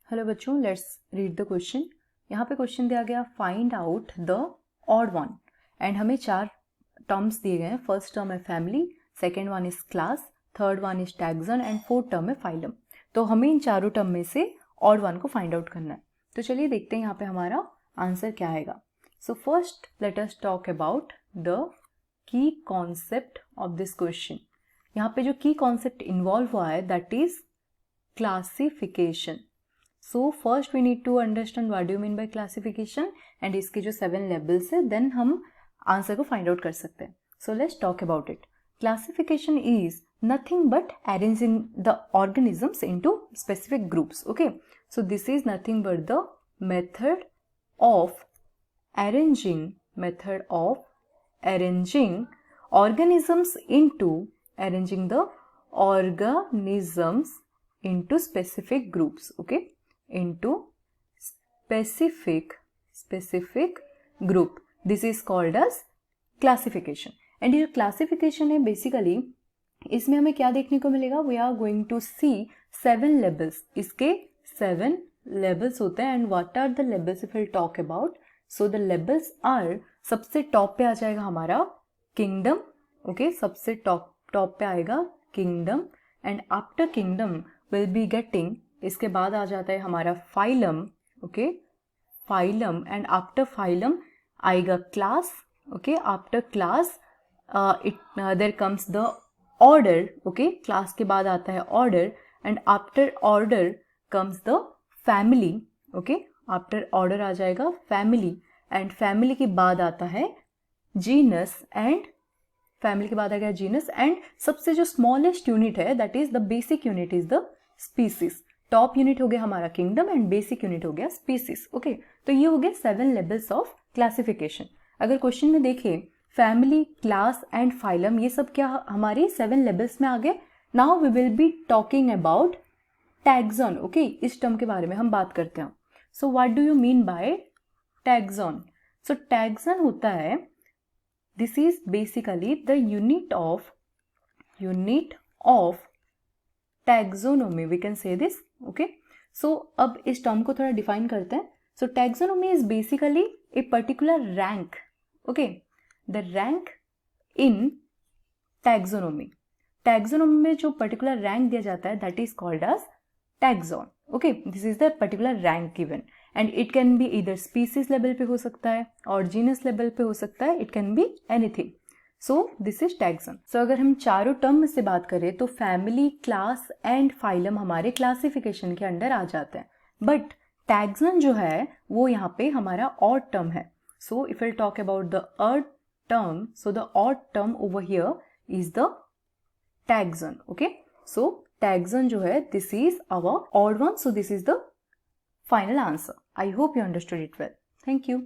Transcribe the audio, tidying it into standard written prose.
Hello बच्चों, let's read the question. यहाँ पे क्वेश्चन दिया गया find out the odd one and हमें 4 टर्म्स दिए गए हैं। फर्स्ट टर्म है family, second one is class, third one is taxon and fourth term है फाइलम। तो हमें इन चारों टर्म में से ऑड वन को फाइंड आउट करना है। तो चलिए देखते हैं यहाँ पे हमारा आंसर क्या आएगा। So first let us talk about the key concept of this question. यहाँ पे जो की कॉन्सेप्ट इन्वॉल्व हुआ है that is classification. So first we need to understand what do you mean by classification and इसके जो 7 levels है then हम answer को फाइंड आउट कर सकते हैं। So let's talk about it. Classification is nothing but arranging the organisms into specific groups. Okay, so this is nothing but the method of arranging organisms into specific groups. Okay, into specific group. This is called as classification. And ये classification है basically इसमें हमें क्या देखने को मिलेगा, we are going to see 7 levels. इसके 7 levels होते हैं and what are the levels if will talk about. So the levels are, सबसे टॉप पे आ जाएगा हमारा किंगडम। ओके, सबसे टॉप पे आएगा kingdom and after kingdom will be getting, इसके बाद आ जाता है हमारा phylum. Okay, phylum and after phylum आएगा class. Okay, after class there comes the order. Okay, क्लास के बाद आता है order and after order comes the family. Okay, after order आ जाएगा फैमिली एंड फैमिली के बाद आता है जीनस एंड फैमिली के बाद आ गया जीनस एंड सबसे जो स्मॉलेस्ट यूनिट है that is the basic unit is the species. Top unit हो गया हमारा किंगडम एंड बेसिक यूनिट हो गया स्पीसीज। ओके, तो ये हो गए 7 लेवल्स ऑफ क्लासिफिकेशन। अगर क्वेश्चन में देखें फैमिली, क्लास एंड फाइलम, ये सब क्या हमारे 7 लेवल्स में आ गए। Now we will be talking about taxon. Okay, इस टर्म के बारे में हम बात करते हैं। So what do you mean by taxon? So taxon होता है, this is basically the unit of taxonomy, we can say this. Okay, so अब इस टर्म को थोड़ा डिफाइन करते हैं। So taxonomy is basically a particular rank. Okay, the rank in taxonomy. Taxonomy में जो particular rank दिया जाता है that is called as taxon. Okay, this is the particular rank given and it can be either species level पे हो सकता है और genus level पे हो सकता है, it can be anything. So this is taxon. So अगर हम चारों टर्म से बात करें तो फैमिली, क्लास एंड फाइलम हमारे क्लासिफिकेशन के अंडर आ जाते हैं, बट टैक्सन जो है वो यहाँ पे हमारा ऑड टर्म है। So if we'll talk about the odd term, so the odd term over here is the taxon. Okay, so taxon जो है this is our odd one, so this is the final answer. I hope you understood it well. Thank you.